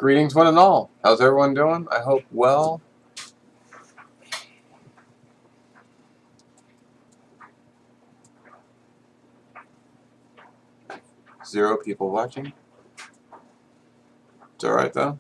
Greetings, one and all. How's everyone doing? I hope well. Zero people watching. It's alright though.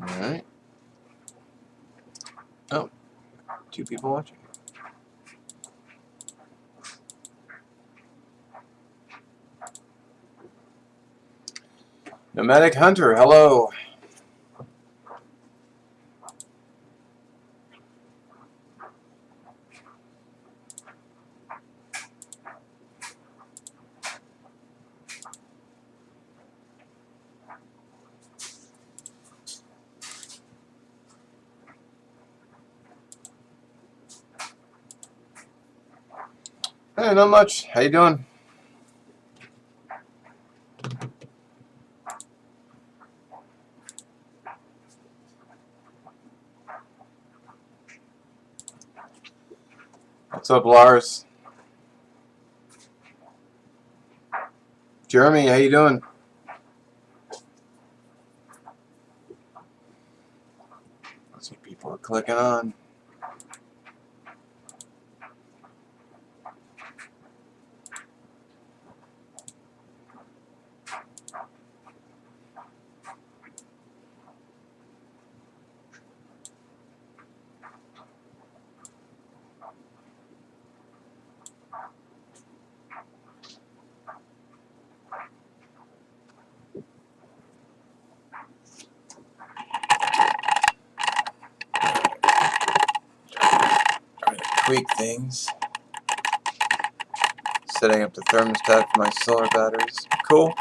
Alright. Oh, 2 people watching. Nomadic Hunter, hello. Hey, not much. How you doing? What's up, Lars? Jeremy, how you doing? Let's see, people are clicking on. Tweak things. Setting up the thermostat for my solar batteries. Cool.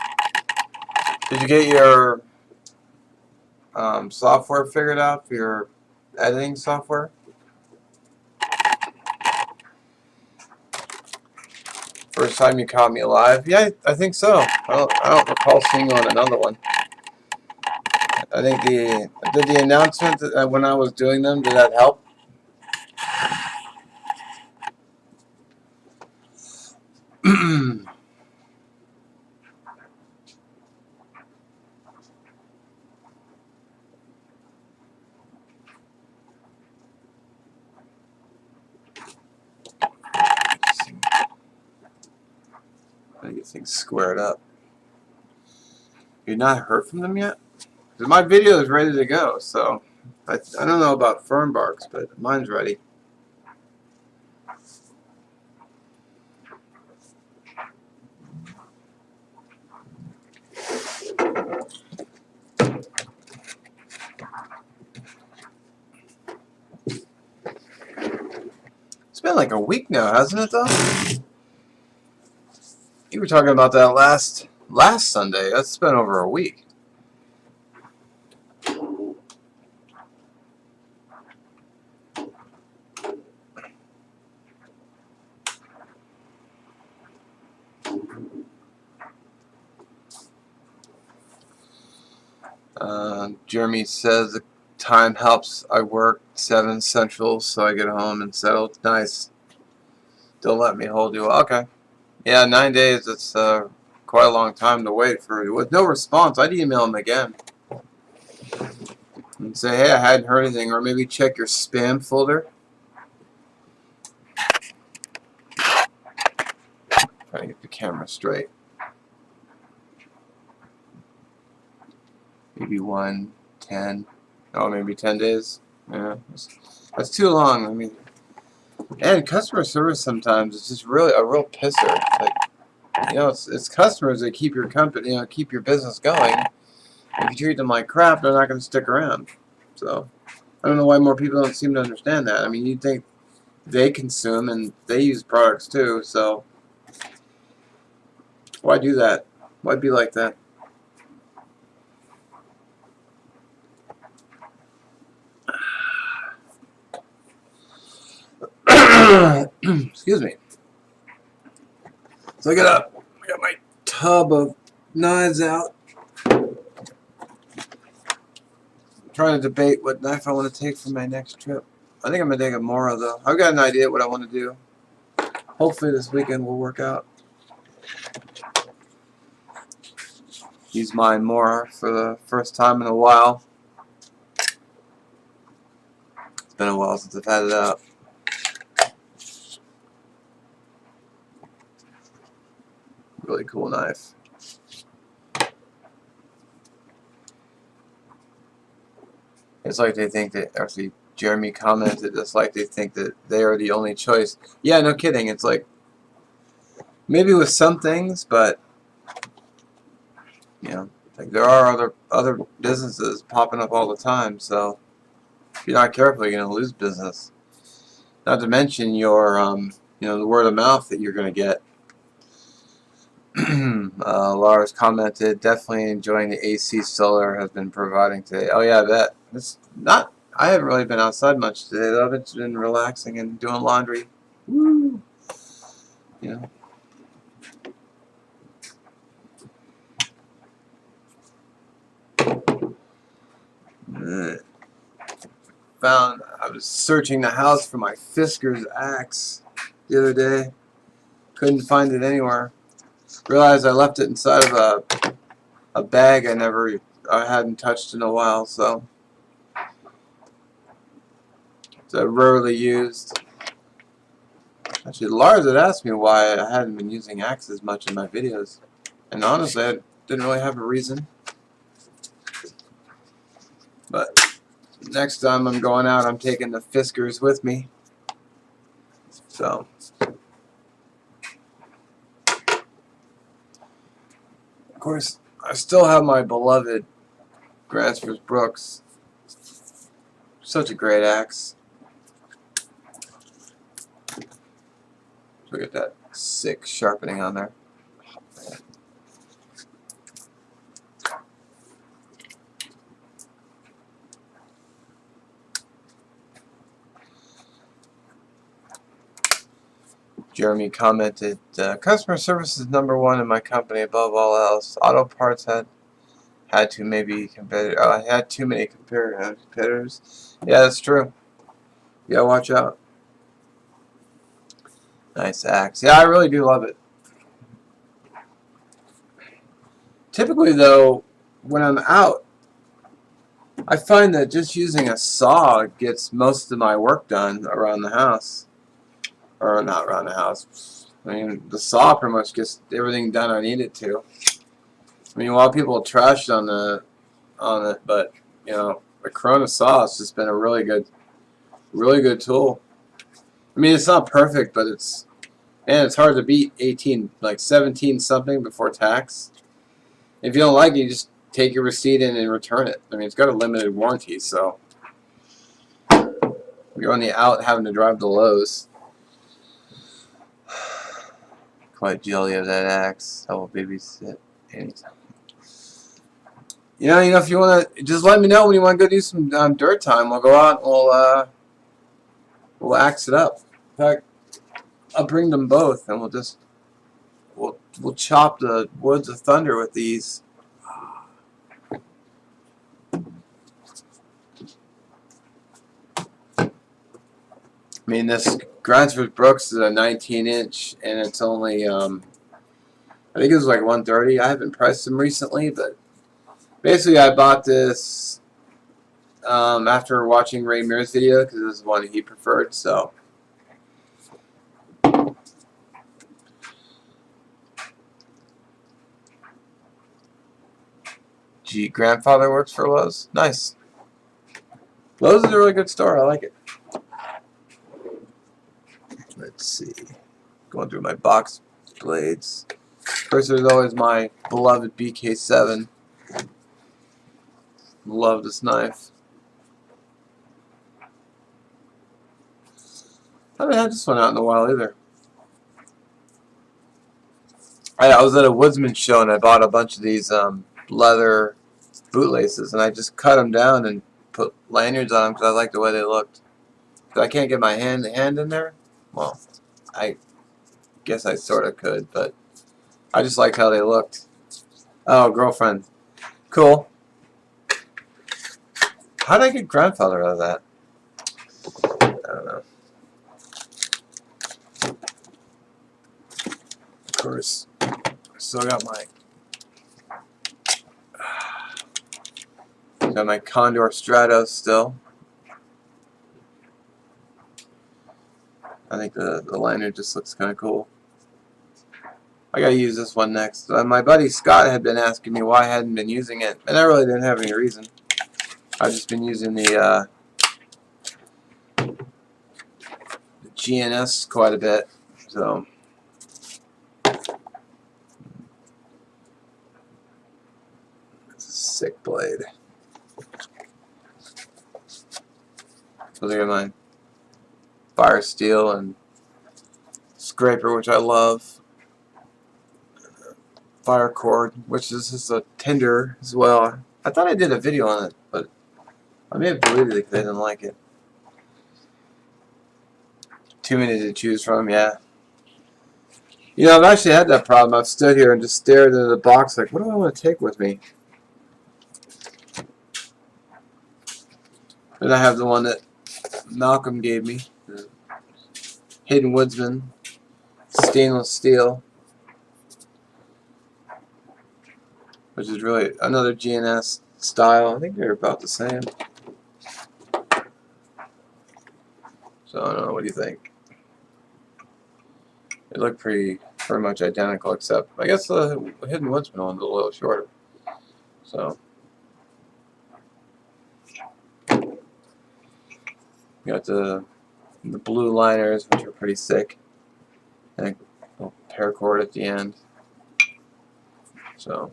Did you get your software figured out for your editing software? First time you caught me alive? Yeah, I think so. I don't recall seeing you on another one. I think did the announcement that when I was doing them, did that help? I get things squared up. You've not heard from them yet? Because my video is ready to go, so I don't know about Fernbarks, but mine's ready. It's been like a week now, hasn't it, though? You were talking about that last Sunday. That's been over a week. Jeremy says the time helps. I work 7 Central, so I get home and settle. Nice. Don't let me hold you. Okay. Yeah, 9 days. It's quite a long time to wait for. With no response, I'd email him again and say, hey, I hadn't heard anything, or maybe check your spam folder. Trying to get the camera straight. Maybe 10. Oh, maybe 10 days. Yeah, that's too long. I mean, and customer service sometimes is just really a real pisser. Like, you know, it's customers that keep your company, keep your business going. If you treat them like crap, they're not going to stick around. So I don't know why more people don't seem to understand that. I mean, you'd think they consume and they use products too, so why do that? Why be like that? Excuse me. So I got my tub of knives out. I'm trying to debate what knife I want to take for my next trip. I think I'm gonna take a Mora though. I've got an idea what I want to do. Hopefully this weekend will work out. Use my Mora for the first time in a while. It's been a while since I've had it out. Really cool knife. It's like they think that, actually, Jeremy commented, it's like they think that they are the only choice. Yeah, no kidding. It's like, maybe with some things, but, you know, like there are other businesses popping up all the time, so if you're not careful, you're going to lose business. Not to mention your, you know, the word of mouth that you're going to get. Lars commented, definitely enjoying the AC solar has been providing today. Oh yeah, that. It's not. I haven't really been outside much today though. I've just been relaxing and doing laundry. Woo! You know. I was searching the house for my Fisker's axe the other day. Couldn't find it anywhere. Realized I left it inside of a bag I hadn't touched in a while, so it's rarely used. Actually, Lars had asked me why I hadn't been using axes much in my videos, and honestly, I didn't really have a reason. But next time I'm going out, I'm taking the Fiskers with me. So, of course, I still have my beloved Gransford Brooks. Such a great axe. Look at that sick sharpening on there. Jeremy commented, customer service is #1 in my company above all else. Auto parts had too maybe competitor. I had too many competitors. Yeah, that's true. You gotta watch out. Nice axe. Yeah, I really do love it. Typically, though, when I'm out, I find that just using a saw gets most of my work done around the house. Or not around the house. I mean, the saw pretty much gets everything done I need it to. I mean, a lot of people trash on it, but you know, the Corona saw has just been a really good tool. I mean, it's not perfect, but it's hard to beat 18, like 17 something before tax. If you don't like it, you just take your receipt in and return it. I mean, it's got a limited warranty, so you're only out having to drive to Lowe's. Quite jelly of that axe. I will babysit anytime. You know, if you want to, just let me know when you want to go do some dirt time. We'll go out and we'll axe it up. In fact, I'll bring them both, and we'll chop the woods of thunder with these. I mean, this Gransford Brooks is a 19-inch, and it's only I think it was like 130. I haven't priced them recently, but basically, I bought this after watching Ray Mears' video because this is one he preferred. So, gee, grandfather works for Lowe's. Nice. Lowe's is a really good store. I like it. Let's see. Going through my box blades. First, there's always my beloved BK7. Love this knife. I haven't had this one out in a while either. I was at a Woodsman show and I bought a bunch of these leather bootlaces, and I just cut them down and put lanyards on them because I like the way they looked. If I can't get my hand in there, well, I guess I sort of could, but I just liked how they looked. Oh, girlfriend. Cool. How did I get grandfather out of that? I don't know. Of course, I still got my Condor Stratos still. I think the lanyard just looks kind of cool. I gotta use this one next. My buddy Scott had been asking me why I hadn't been using it, and I really didn't have any reason. I've just been using the GNS quite a bit, so. It's a sick blade. So there my fire steel and scraper, which I love. Fire cord, which is just a tinder as well. I thought I did a video on it, but I may have deleted it because I didn't like it. Too many to choose from, yeah. You know, I've actually had that problem. I've stood here and just stared into the box like, what do I want to take with me? And I have the one that Malcolm gave me, the Hidden Woodsman, stainless steel, which is really another GNS style. I think they're about the same. So I don't know, what do you think? They look pretty much identical, except I guess the Hidden Woodsman one's a little shorter. So you got the blue liners, which are pretty sick, and a little paracord at the end. So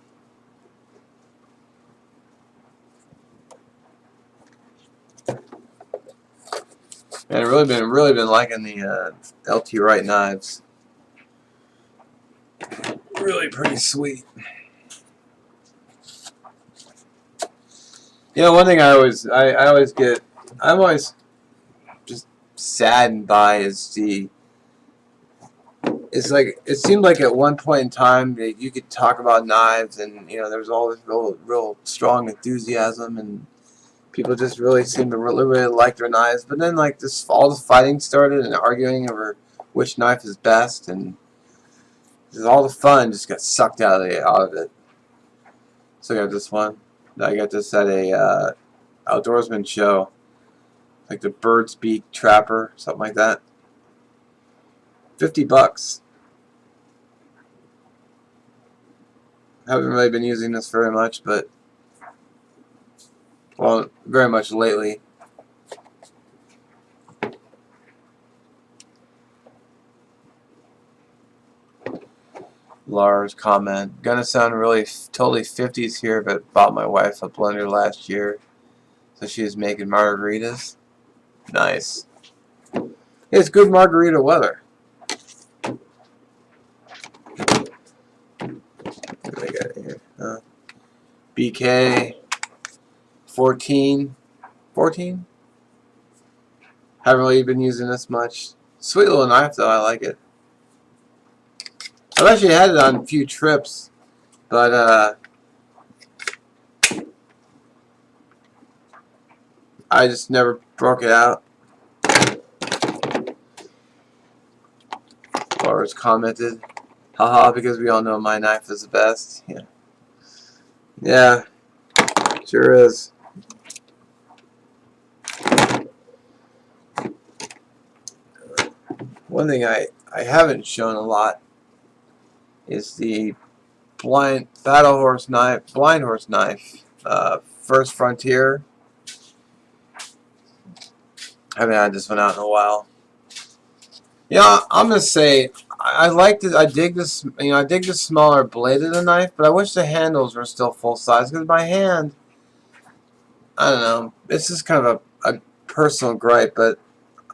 and I've really been liking the LT Wright knives. Really pretty sweet. You know, one thing I'm always just saddened by is it's like, it seemed like at one point in time that you could talk about knives, and you know, there was all this real strong enthusiasm, and people just really seemed to really like their knives. But then like all the fighting started and arguing over which knife is best, and just all the fun just got sucked out of it. So I got this one. I got this at a outdoorsman show, like the Bird's Beak Trapper, something like that. $50. Haven't really been using this very much, but well, very much lately. Lars comment, gonna sound really totally 50s here, but bought my wife a blender last year, so she was making margaritas. Nice. It's good margarita weather. What do I got here? BK 14. Haven't really been using this much. Sweet little knife though, I like it. I've actually had it on a few trips, but I just never broke it out. Lars commented, haha, because we all know my knife is the best. Yeah. Yeah, sure is. One thing I haven't shown a lot is the blind horse knife, First Frontier. I haven't had this one out in a while. Yeah, I'm gonna say I like this. I dig this. You know, I dig the smaller blade of the knife, but I wish the handles were still full size because my hand I don't know. This is kind of a personal gripe, but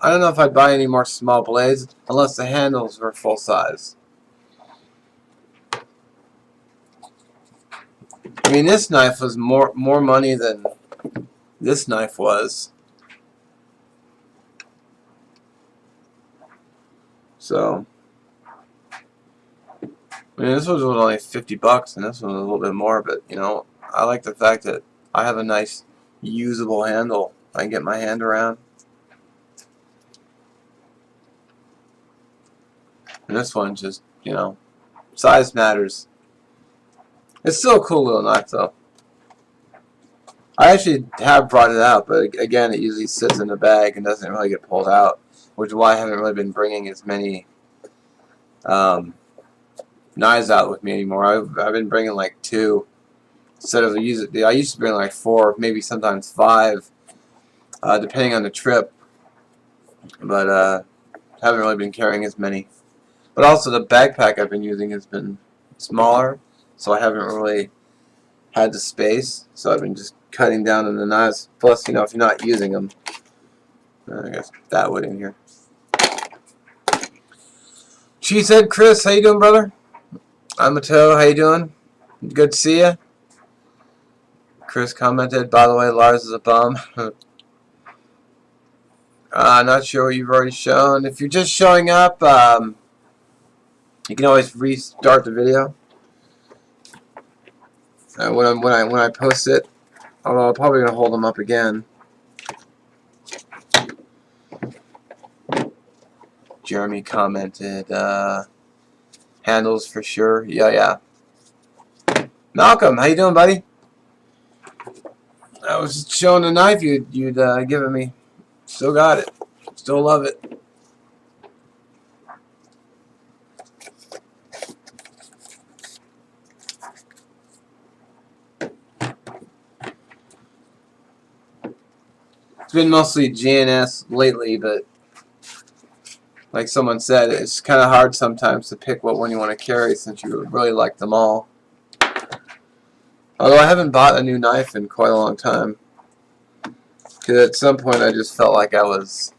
I don't know if I'd buy any more small blades unless the handles were full size. I mean, this knife was more money than this knife was. So, I mean, this was only $50, and this one was a little bit more. But you know, I like the fact that I have a nice, usable handle. I can get my hand around. And this one just, you know, size matters. It's still a cool little knife, though. I actually have brought it out, but again, it usually sits in the bag and doesn't really get pulled out, which is why I haven't really been bringing as many knives out with me anymore. I've been bringing like 2 instead of I used to bring like 4, maybe sometimes 5, depending on the trip. But haven't really been carrying as many. But also the backpack I've been using has been smaller, so I haven't really had the space. So I've been just cutting down on the knives. Plus, you know, if you're not using them, I guess that would in here. Cheesehead Chris, how you doing, brother? I'm Mateo, how you doing? Good to see you. Chris commented, by the way, Lars is a bum. Not sure what you've already shown. If you're just showing up, you can always restart the video when I post it. Although I'm probably gonna hold them up again. Jeremy commented, handles for sure. Yeah. Malcolm, how you doing, buddy? I was showing the knife you'd given me. Still got it. Still love it. It's been mostly GNS lately, but like someone said, it's kind of hard sometimes to pick what one you want to carry since you really like them all. Although I haven't bought a new knife in quite a long time. Because at some point I just felt like I was...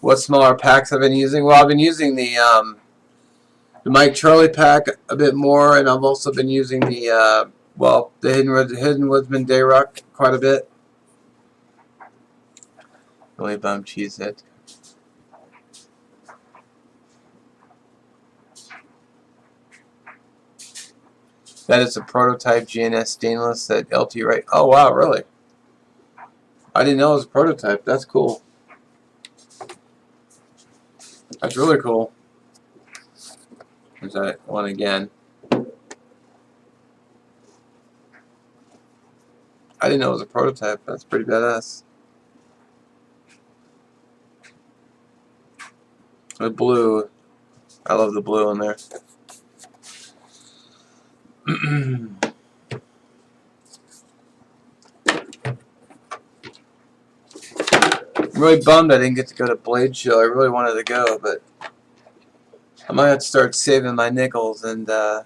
What smaller packs I've been using? Well, I've been using the Mike Charlie pack a bit more, and I've also been using the Hidden Woodsman Dayrock quite a bit. Really bum cheesehead. That is a prototype GNS stainless that LT right. Oh wow, really? I didn't know it was a prototype. That's cool. That's really cool. There's that one again. I didn't know it was a prototype. That's pretty badass. The blue. I love the blue on there. I'm really bummed I didn't get to go to Blade Show. I really wanted to go, but I might have to start saving my nickels and go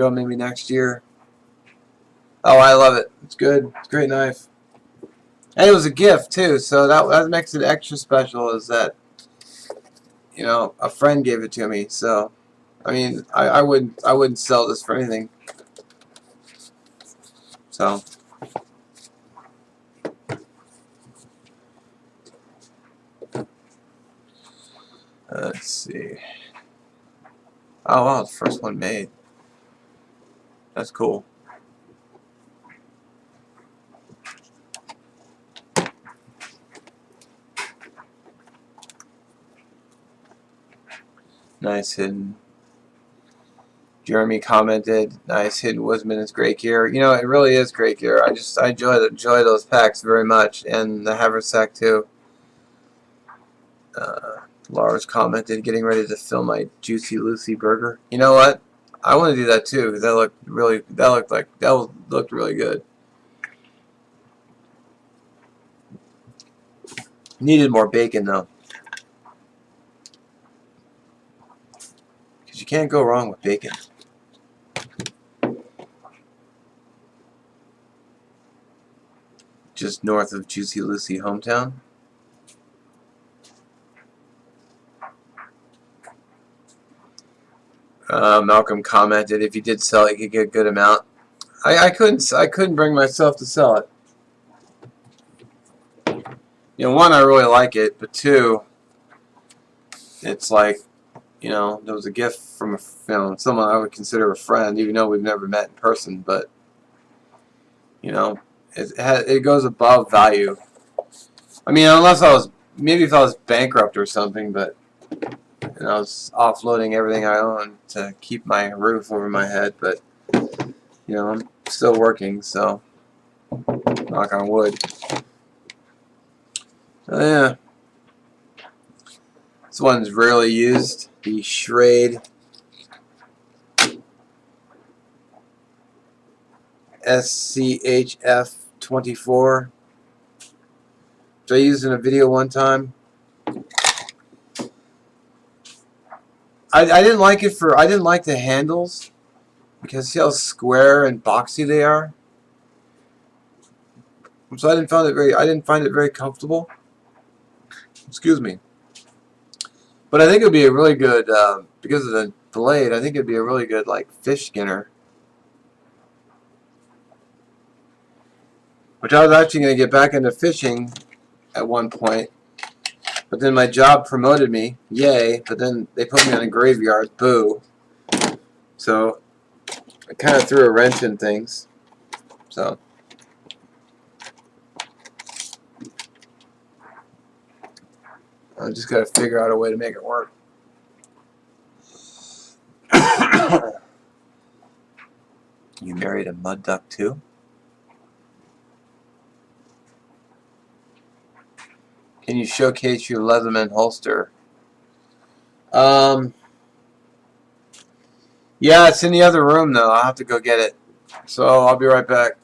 maybe next year. Oh, I love it. It's good. It's a great knife. And it was a gift too, so that makes it extra special. Is that, you know, a friend gave it to me. So, I mean, I wouldn't sell this for anything. So, let's see. Oh wow, the first one made. That's cool. Nice hidden. Jeremy commented, "Nice hidden Woodsman is great gear." You know, it really is great gear. I enjoy those packs very much, and the haversack too. Lars commented, "Getting ready to film my Juicy Lucy burger." You know what? I want to do that too. That looked really good. Needed more bacon though, because you can't go wrong with bacon. just north of Juicy Lucy hometown. Malcolm commented if he did sell it, he could get a good amount. I couldn't bring myself to sell it. You know, one, I really like it, but two, it's like, you know, there was a gift from someone I would consider a friend, even though we've never met in person. But you know, it goes above value. I mean, unless I was maybe if I was bankrupt or something, but you know, I was offloading everything I own to keep my roof over my head. But you know, I'm still working, so knock on wood. So yeah, this one's rarely used. The Schrade SCHF 24, which I used in a video one time. I didn't like it for I didn't like the handles because see how square and boxy they are. So I didn't find it very comfortable. Excuse me. But I think it would be a really good because of the blade. I think it'd be a really good like fish skinner. Which I was actually going to get back into fishing at one point. But then my job promoted me. Yay. But then they put me on a graveyard. Boo. So it kind of threw a wrench in things. So I just got to figure out a way to make it work. You married a mud duck too? Can you showcase your Leatherman holster? Yeah, it's in the other room though. I'll have to go get it. So I'll be right back.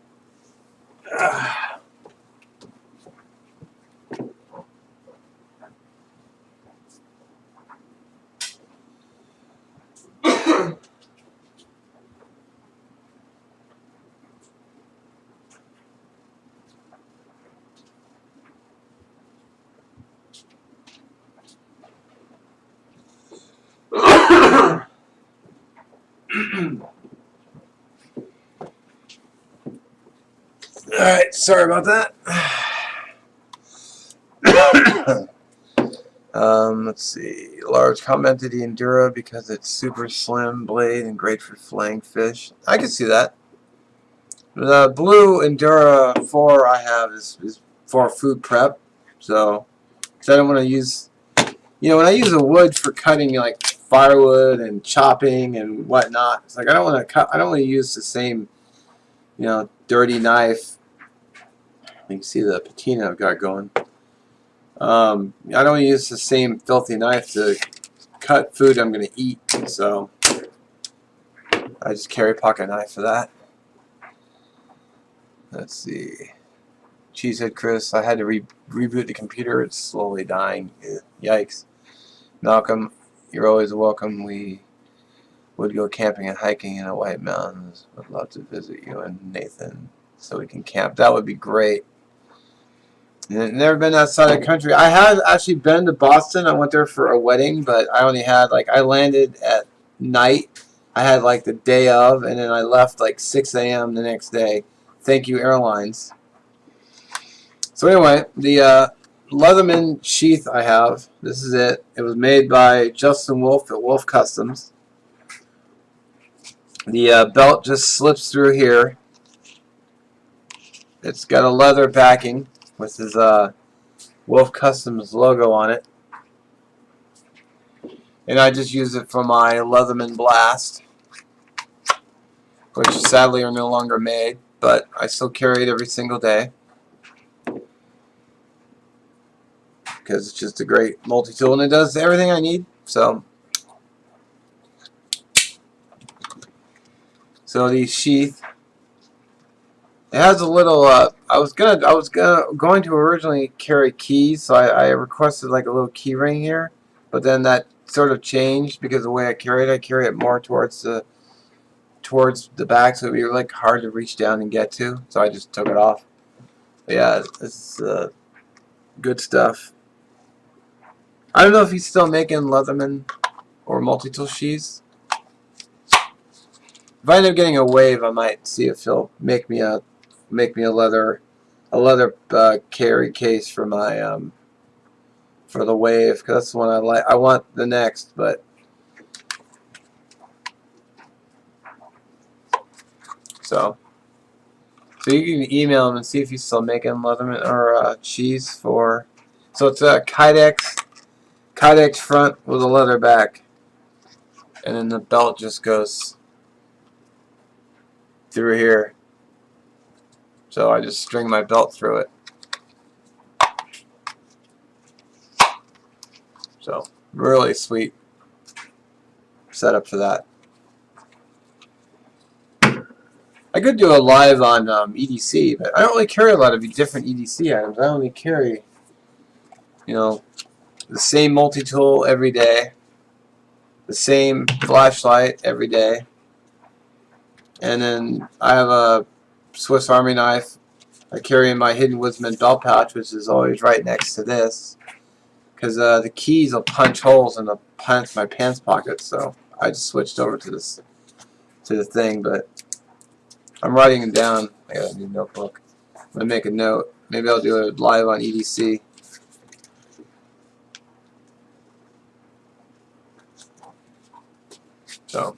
Alright, sorry about that. Let's see. Large commented the Endura because it's super slim blade and great for filleting fish. I can see that. The blue Endura 4 I have is for food prep. So, because I don't want to use, you know, when I use a wood for cutting like firewood and chopping and whatnot, it's like I don't want to use the same, you know, dirty knife. You can see the patina I've got going. I don't want to use the same filthy knife to cut food I'm going to eat, so I just carry a pocket knife for that. Let's see. Cheesehead Chris, I had to reboot the computer. It's slowly dying. Yikes. Malcolm, you're always welcome. We would go camping and hiking in the White Mountains. Would love to visit you and Nathan so we can camp. That would be great. Never been outside the country. I have actually been to Boston. I went there for a wedding, but I only had like I landed at night. I had like the day of, and then I left like 6 a.m. the next day. Thank you, airlines. So anyway, the Leatherman sheath I have. This is it. It was made by Justin Wolf at Wolf Customs. The belt just slips through here. It's got a leather backing with his Wolf Customs logo on it. And I just use it for my Leatherman Blast, which sadly are no longer made, but I still carry it every single day because it's just a great multi-tool and it does everything I need. So the sheath, it has a little. I was going to originally carry keys, so I requested like a little key ring here, but then that sort of changed because the way I carry it more towards the back, so it'd be like hard to reach down and get to. So I just took it off. Yeah, it's good stuff. I don't know if he's still making Leatherman or multi-tool sheaths. If I end up getting a wave, I might see if he'll make me a leather carry case for my for the wave, because that's the one I like. I want the next, but so you can email him and see if he's still making Leatherman or cheese for. So it's a Kydex front with a leather back, and then the belt just goes through here. So I just string my belt through it. So really sweet setup for that. I could do a live on EDC, but I don't really carry a lot of different EDC items. I only carry, the same multi-tool every day, the same flashlight every day, and then I have a Swiss Army knife I carry in my Hidden Woodsman belt pouch, which is always right next to this, because the keys will punch holes in my pants pockets. So I just switched over to the thing, but I'm writing them down. I got a new notebook. I'm gonna make a note. Maybe I'll do it live on EDC. So.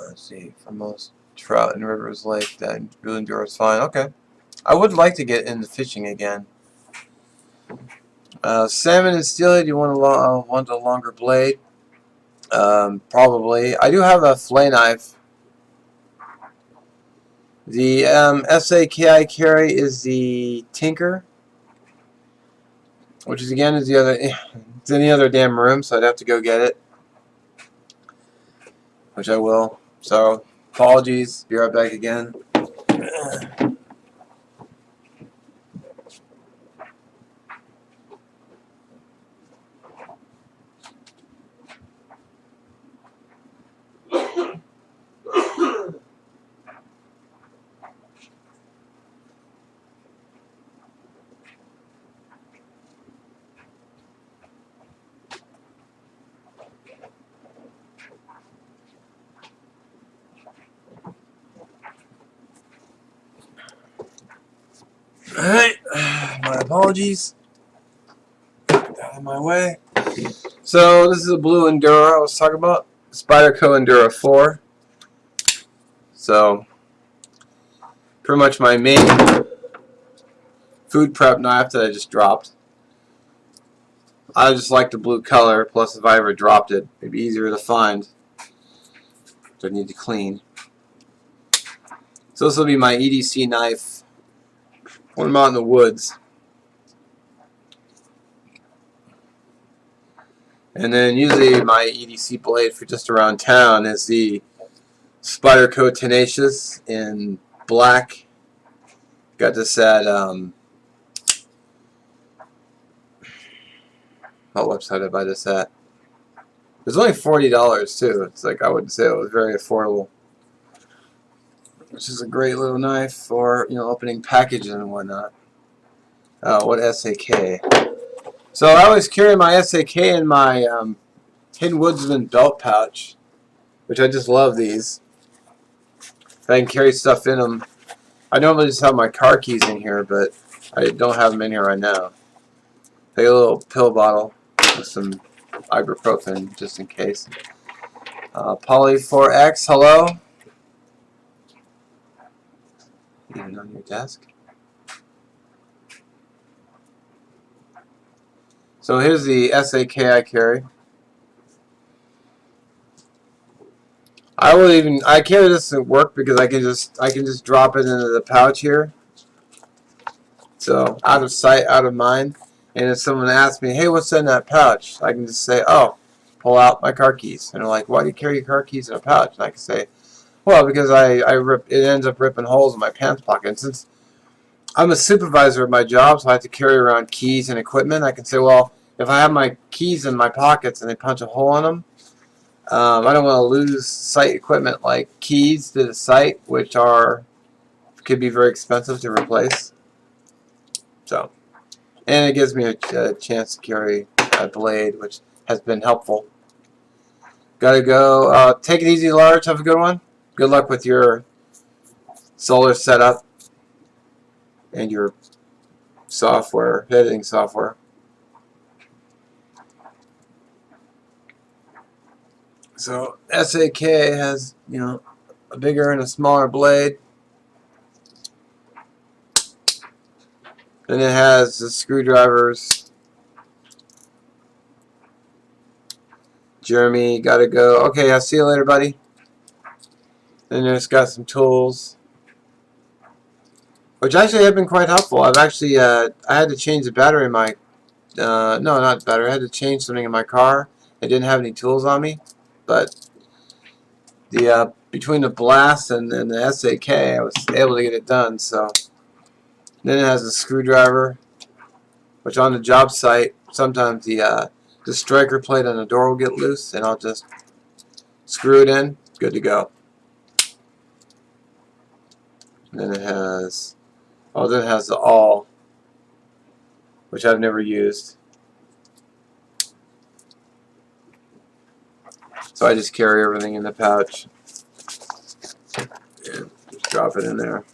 Let's see. For most trout in Rivers Lake, that really endures fine. Okay. I would like to get into fishing again. Salmon and steelhead, you want a longer blade? Probably. I do have a fillet knife. The SAK I carry is the Tinker, which is again is the other. It's in the other damn room, so I'd have to go get it, which I will. So apologies. Be right back again. Alright, my apologies. Get out of my way. So this is a blue Enduro I was talking about, Spyderco Enduro 4. So pretty much my main food prep knife that I just dropped. I just like the blue color, plus if I ever dropped it, it'd be easier to find. So I need to clean. So this will be my EDC knife when I'm out in the woods. And then usually my EDC blade for just around town is the Spyderco Tenacious in black. Got this at what website did I buy this at? It was only $40 too. It's like I wouldn't say it was very affordable. Which is a great little knife for opening packages and whatnot. Oh, what SAK? So I always carry my SAK in my Hidden Woodsman belt pouch, which I just love these. If I can carry stuff in them. I normally just have my car keys in here, but I don't have them in here right now. Take a little pill bottle with some ibuprofen just in case. Poly 4X, hello. Even on your desk. So here's the SAK I carry. I carry this at work because I can just drop it into the pouch here. So out of sight, out of mind. And if someone asks me, hey, what's in that pouch? I can just say, oh, pull out my car keys. And they're like, why do you carry your car keys in a pouch? And I can say, well, because it ends up ripping holes in my pants pocket. And since I'm a supervisor at my job, so I have to carry around keys and equipment. I can say, well, if I have my keys in my pockets and they punch a hole in them, I don't want to lose site equipment like keys to the site, which could be very expensive to replace. So, and it gives me a chance to carry a blade, which has been helpful. Gotta go. Take it easy, Large. Have a good one. Good luck with your solar setup and your software, editing software. So SAK has, a bigger and a smaller blade. Then it has the screwdrivers. Jeremy, gotta go. Okay, I'll see you later, buddy. Then it's got some tools, which actually have been quite helpful. I've actually, I had to change the battery in my, no, not battery. I had to change something in my car. I didn't have any tools on me, but the between the blast and the SAK, I was able to get it done. So then it has a screwdriver, which on the job site, sometimes the striker plate on the door will get loose, and I'll just screw it in. Good to go. And then it has, then it has the awl, which I've never used. So I just carry everything in the pouch and just drop it in there.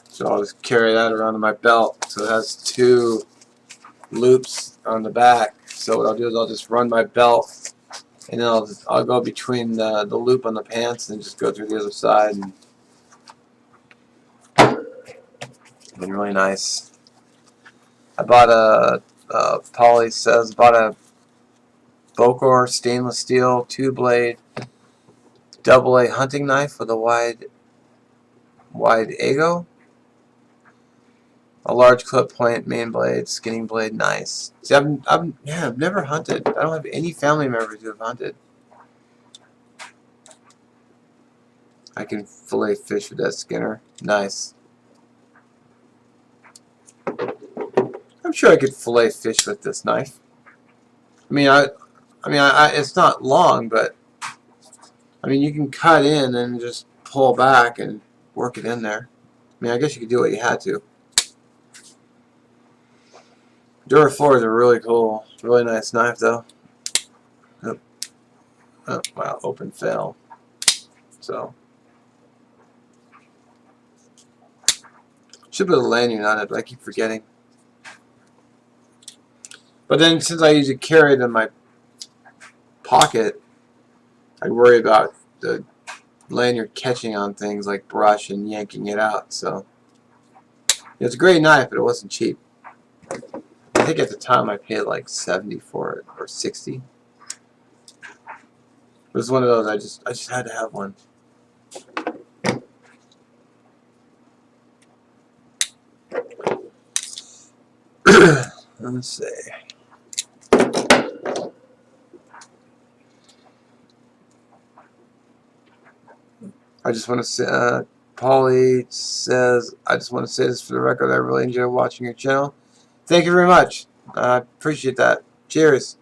So I'll just carry that around in my belt. So it has 2 loops on the back. So what I'll do is I'll just run my belt, and then I'll go between the loop on the pants and just go through the other side. And it's been really nice. I bought Polly says, bought a Bokor stainless steel 2-blade AA hunting knife with a wide Ago. A large clip point, main blade, skinning blade, nice. See, I've never hunted. I don't have any family members who have hunted. I can fillet fish with that Skinner. Nice. I'm sure I could fillet fish with this knife. I mean, it's not long, but I mean, you can cut in and just pull back and work it in there. I mean, I guess you could do what you had to. Durafloors are really cool. Really nice knife, though. Oh, wow, open fail. So, should put a lanyard on it, but I keep forgetting. But then, since I usually carry it in my pocket, I worry about the lanyard catching on things like brush and yanking it out. So, it's a great knife, but it wasn't cheap. I think at the time I paid like 70 for it, or 60. It was one of those I just had to have one. Let's see. I just want to say, Polly says, I just want to say this for the record. I really enjoy watching your channel. Thank you very much. I appreciate that. Cheers.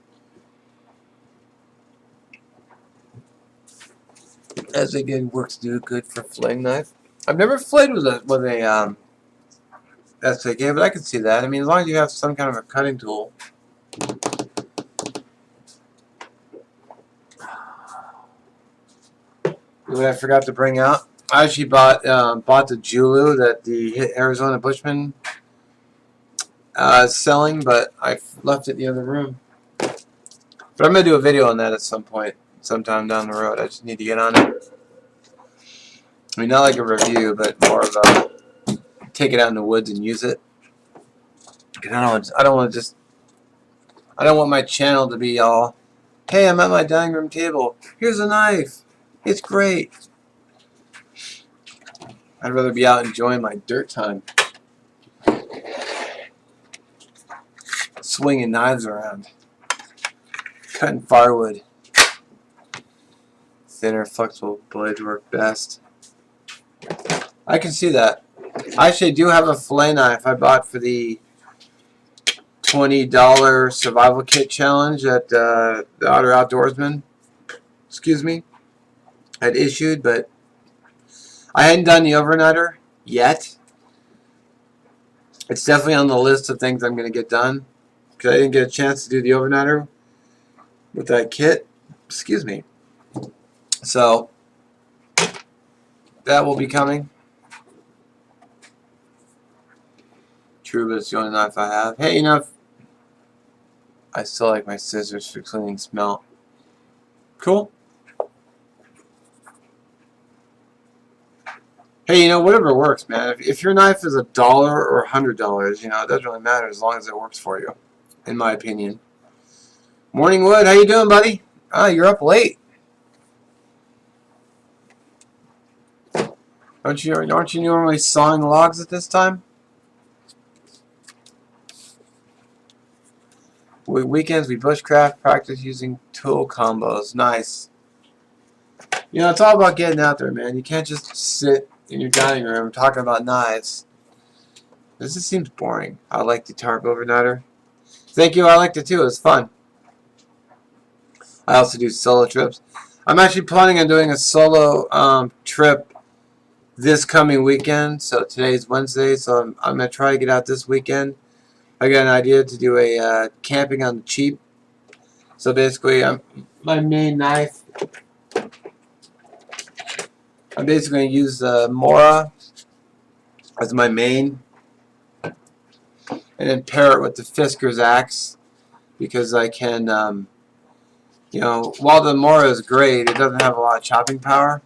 As again, works do good for flaying knife. I've never flayed with a SAK, but I can see that. I mean, as long as you have some kind of a cutting tool. What I forgot to bring out. I actually bought the Julu that the Arizona Bushman is selling, but I left it in the other room. But I'm going to do a video on that at some point, sometime down the road. I just need to get on it. I mean, not like a review, but more of a take it out in the woods and use it. Because I don't want my channel to be all, hey, I'm at my dining room table. Here's a knife. It's great. I'd rather be out enjoying my dirt time. Swinging knives around. Cutting firewood. thinner, flexible blades work best. I can see that. I actually do have a fillet knife I bought for the $20 survival kit challenge that the Otter Outdoorsman, excuse me, had issued, but I hadn't done the overnighter yet. It's definitely on the list of things I'm going to get done because I didn't get a chance to do the overnighter with that kit. Excuse me. So that will be coming. True, but it's the only knife I have. Hey, you know, I still like my scissors for cleaning smelt. Cool. Hey, you know, whatever works, man. If your knife is $1 or $100, you know, it doesn't really matter as long as it works for you, in my opinion. Morning Wood, how you doing, buddy? Ah, you're up late. Aren't you normally sawing logs at this time? Weekends we bushcraft, practice using tool combos. Nice. You know, it's all about getting out there, man. You can't just sit in your dining room talking about knives. This just seems boring. I like the Tarp Overnighter. Thank you, I liked it too. It was fun. I also do solo trips. I'm actually planning on doing a solo trip this coming weekend. So today's Wednesday, so I'm going to try to get out this weekend. I got an idea to do a camping on the cheap. So basically, my main knife, I'm basically going to use the Mora as my main, and then pair it with the Fisker's axe because I can, you know, while the Mora is great, it doesn't have a lot of chopping power.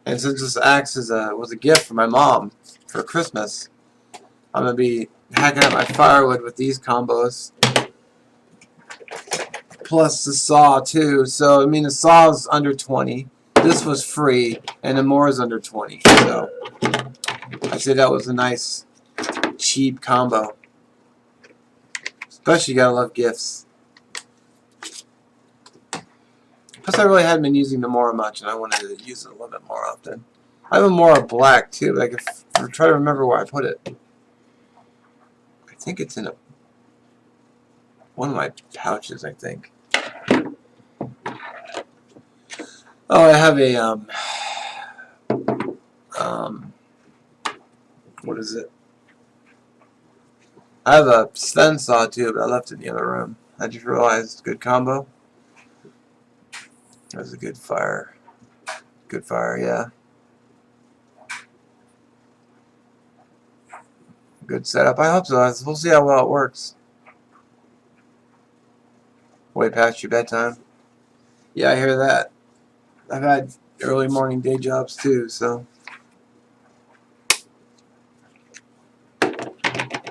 And since this axe was a gift from my mom for Christmas, I'm going to be hacking up my firewood with these combos. Plus the saw too. So I mean the saw is under 20. This was free, and the Mora is under 20. So I say that was a nice, cheap combo. Especially you gotta love gifts. Plus I really hadn't been using the Mora much, and I wanted to use it a little bit more often. I have a Mora black too, but I can try to remember where I put it. I think it's in one of my pouches, I think. Oh, I have a what is it? I have a Sven saw too, but I left it in the other room. I just realized, good combo. That was a good fire. Good fire, yeah. Good setup. I hope so. We'll see how well it works. Way past your bedtime. Yeah, I hear that. I've had early morning day jobs too, so.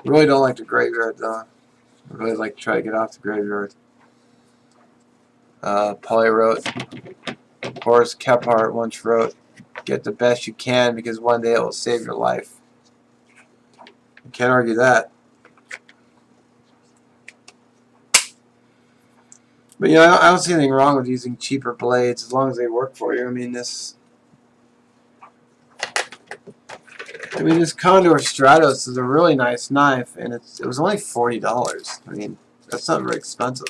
Really don't like the graveyard though. I really like to try to get off the graveyard. Polly wrote, Horace Kephart once wrote, get the best you can because one day it will save your life. Can't argue that. But you know, I don't see anything wrong with using cheaper blades as long as they work for you. I mean, this Condor Stratos is a really nice knife, and it was only $40. I mean, that's not very expensive.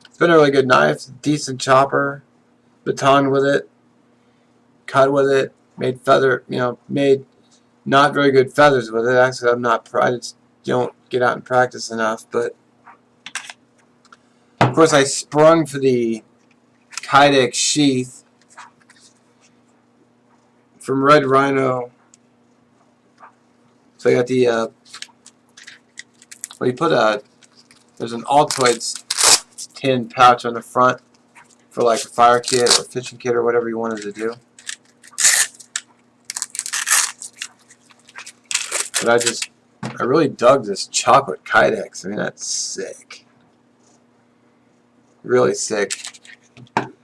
It's been a really good knife, decent chopper, baton with it, cut with it, made made not very good feathers with it. Actually, I just don't get out and practice enough, but of course I sprung for the Kydex sheath from Red Rhino. So I got the, well, you put there's an Altoids tin pouch on the front for like a fire kit or fishing kit or whatever you wanted to do. But I really dug this chocolate Kydex. I mean, that's sick. Really sick. And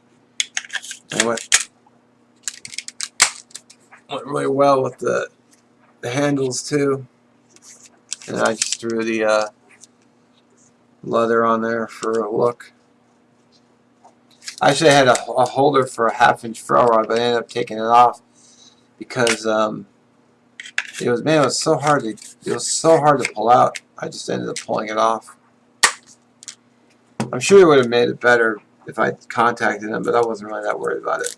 went really well with the handles too. And I just threw the leather on there for a look. Actually, I had a holder for a 1/2-inch ferro rod, but I ended up taking it off because it was so hard to pull out. I just ended up pulling it off. I'm sure it would have made it better if I contacted him, but I wasn't really that worried about it.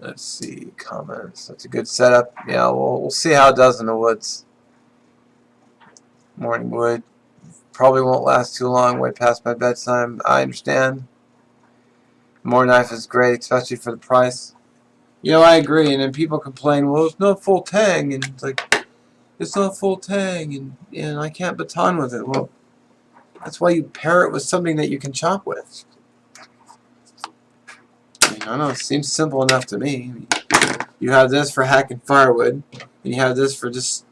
Let's see, comments. That's a good setup. Yeah, we'll see how it does in the woods. Morning wood. Probably won't last too long, way past my bedtime. I understand. More knife is great, especially for the price. You know, I agree. And then people complain, well, it's not full tang. And it's like, it's not full tang. And I can't baton with it. Well, that's why you pair it with something that you can chop with. I mean, I don't know. It seems simple enough to me. You have this for hacking firewood. And you have this for just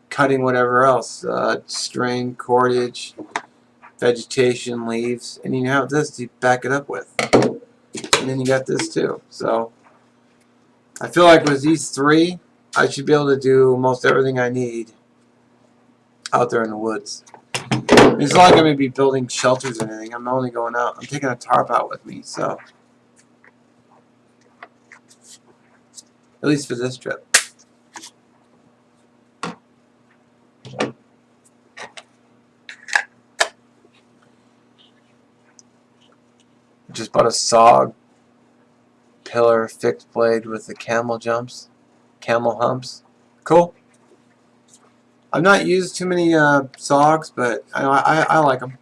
cutting whatever else. String, cordage, vegetation, leaves. And you have this to back it up with. And then you got this too. So I feel like with these three, I should be able to do most everything I need out there in the woods. It's not like I'm going to be building shelters or anything. I'm only going out. I'm taking a tarp out with me, so at least for this trip. Just bought a saw pillar fixed blade with the camel humps. Cool. I've not used too many saws, but I like them.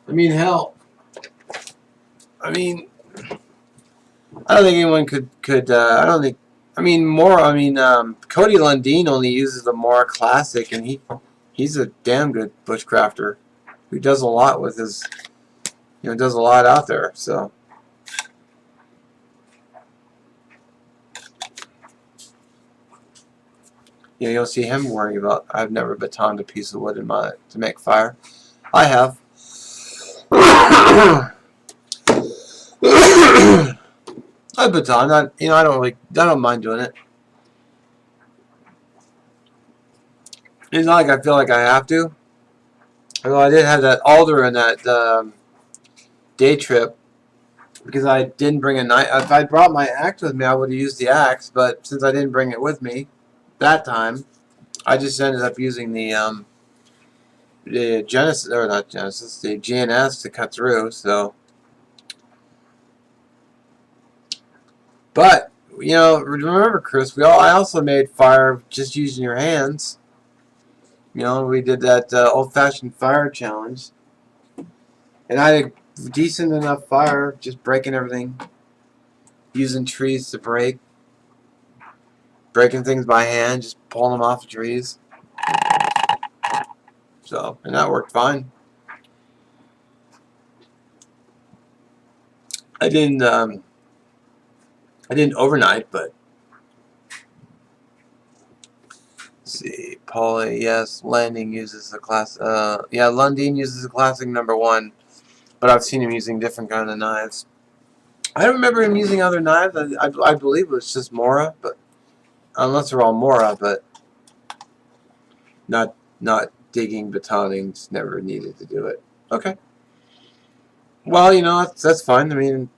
I mean, hell. I mean, I don't think anyone could. I don't think. I mean, Cody Lundeen only uses the Mora Classic, and he's a damn good bushcrafter who does a lot with his. Does a lot out there. So. You'll see him worrying about. I've never batoned a piece of wood to make fire. I have. I baton. I don't mind doing it. It's not like I feel like I have to. Although I did have that alder in that day trip because I didn't bring a knife. If I brought my axe with me, I would have used the axe. But since I didn't bring it with me that time, I just ended up using the Genesis, or not Genesis, the GNS to cut through. So, but remember, Chris, I also made fire just using your hands. We did that old-fashioned fire challenge, and I had a decent enough fire, just breaking everything, using trees to breaking things by hand, just pulling them off the trees. So, and that worked fine. I didn't overnight, but let's see, Paulie, yes, Landing uses the class. Yeah, Lundeen uses the classic #1, but I've seen him using different kind of knives. I don't remember him using other knives. I believe it was just Mora, but unless they're all Mora, but not digging, batonings. Never needed to do it. Okay. Well, that's fine. I mean,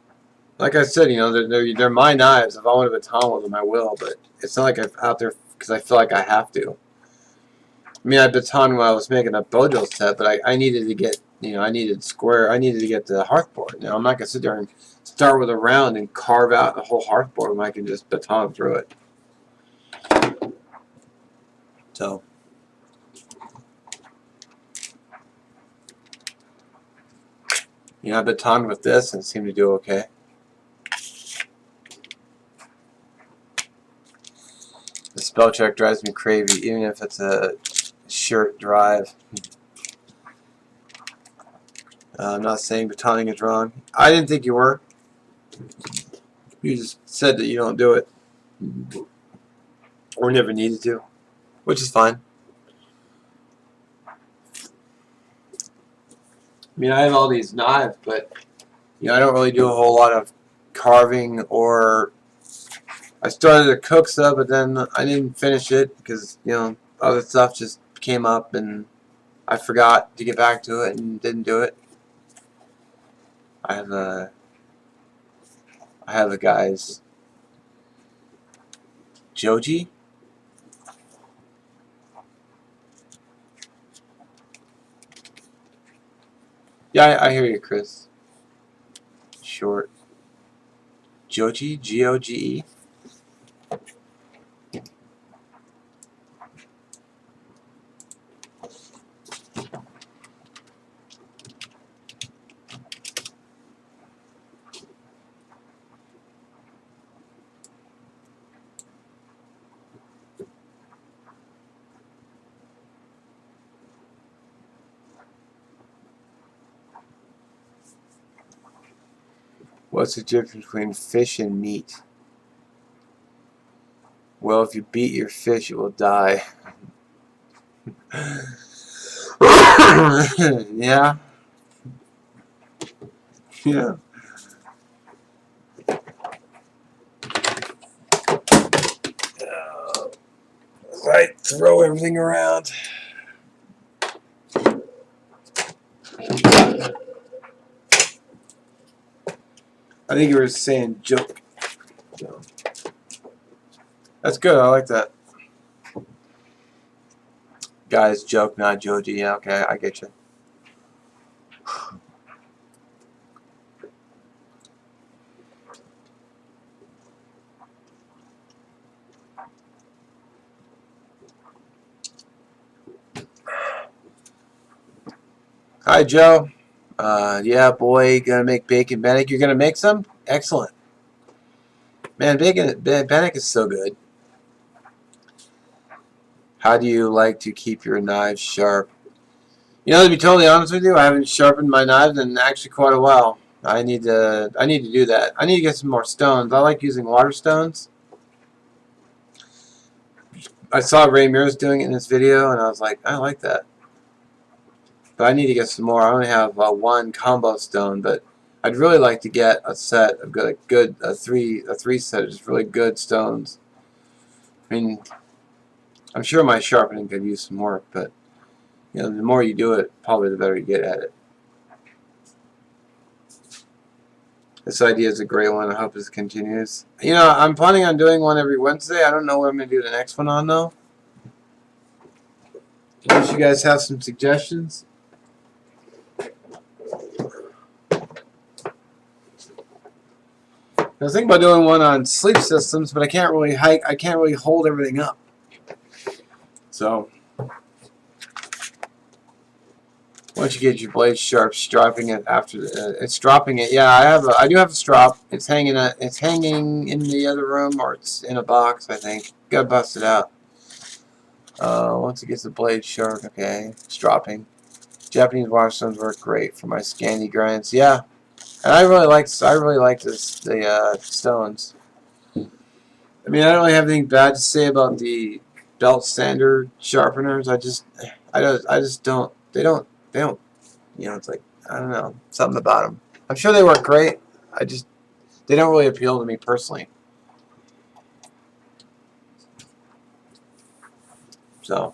like I said, they're my knives. If I want to baton with them, I will. But it's not like I'm out there because I feel like I have to. I mean, I batoned while I was making a Bojo set, but I needed to get, I needed to get the hearthboard. I'm not gonna sit there and start with a round and carve out the whole hearthboard when I can just baton through it. So. I batoned with this and seemed to do okay. The spell check drives me crazy, even if it's a short drive. I'm not saying batoning is wrong. I didn't think you were. You just said that you don't do it. Or never needed to. Which is fine. I mean, I have all these knives, but I don't really do a whole lot of carving, or I started to cook stuff, but then I didn't finish it because, you know, other stuff just came up and I forgot to get back to it and didn't do it. I have the guys Joji. Yeah, I hear you, Chris. Short. Joji, Goge. What's the difference between fish and meat? Well, if you beat your fish, it will die. Yeah. Yeah. Right, throw everything around. I think you were saying joke. So, that's good. I like that. Guys, joke, not Joji. Yeah, okay, I get you. Hi, Joe. Yeah, boy, gonna make bacon Bannock. You're gonna make some? Excellent. Man, bacon Bannock is so good. How do you like to keep your knives sharp? You know, to be totally honest with you, I haven't sharpened my knives in actually quite a while. I need to do that. I need to get some more stones. I like using water stones. I saw Ray Mears doing it in this video, and I was like, I like that. But I need to get some more. I only have one combo stone, but I'd really like to get a set of a three set of just really good stones. I mean, I'm sure my sharpening could use some work, but you know, the more you do it, probably the better you get at it. This idea is a great one. I hope this continues. You know, I'm planning on doing one every Wednesday. I don't know what I'm going to do the next one on, though. Don't you guys have some suggestions? I was thinking about doing one on sleep systems, but I can't really hike. I can't really hold everything up. So, once you get your blade sharp, dropping it after it's dropping it. Yeah, I do have a strop. It's hanging in the other room, or it's in a box. I think. Gotta bust it out. Once it gets the blade sharp, okay, it's dropping. Japanese waterstones work great for my Scandi grinds. Yeah, and I really like the stones. I mean, I don't really have anything bad to say about the belt sander sharpeners. I just don't. They don't. You know, it's like I don't know something about them. I'm sure they work great. They don't really appeal to me personally. So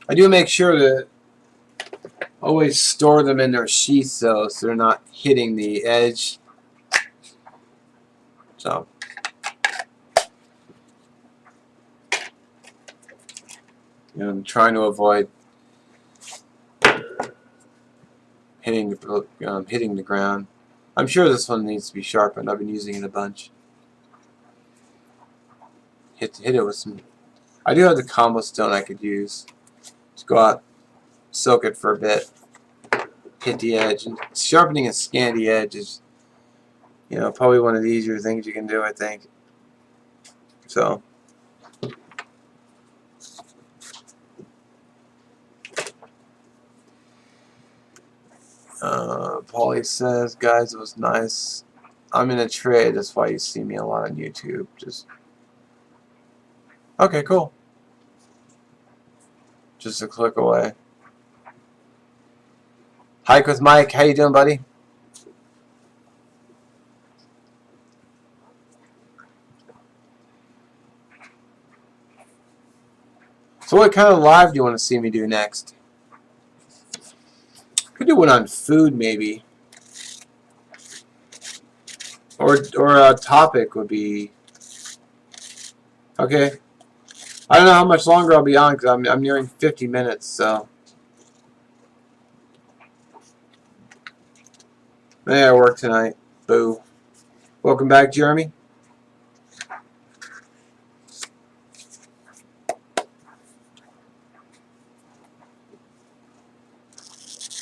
I do make sure to always store them in their sheaths though, so they're not hitting the edge. So. You know, I'm trying to avoid hitting the ground. I'm sure this one needs to be sharpened. I've been using it a bunch. Hit it with some. I do have the combo stone I could use. Just go out, soak it for a bit, hit the edge. And sharpening a Scandi edge is, you know, probably one of the easier things you can do. I think. So. Paulie says, guys, it was nice. I'm in a trade. That's why you see me a lot on YouTube. Just okay, cool. Just a click away. Hike with Mike. How you doing, buddy? So what kind of live do you want to see me do next? Could do one on food maybe. Or a topic would be okay. I don't know how much longer I'll be on because I'm nearing 50 minutes. So maybe I work tonight. Boo. Welcome back, Jeremy.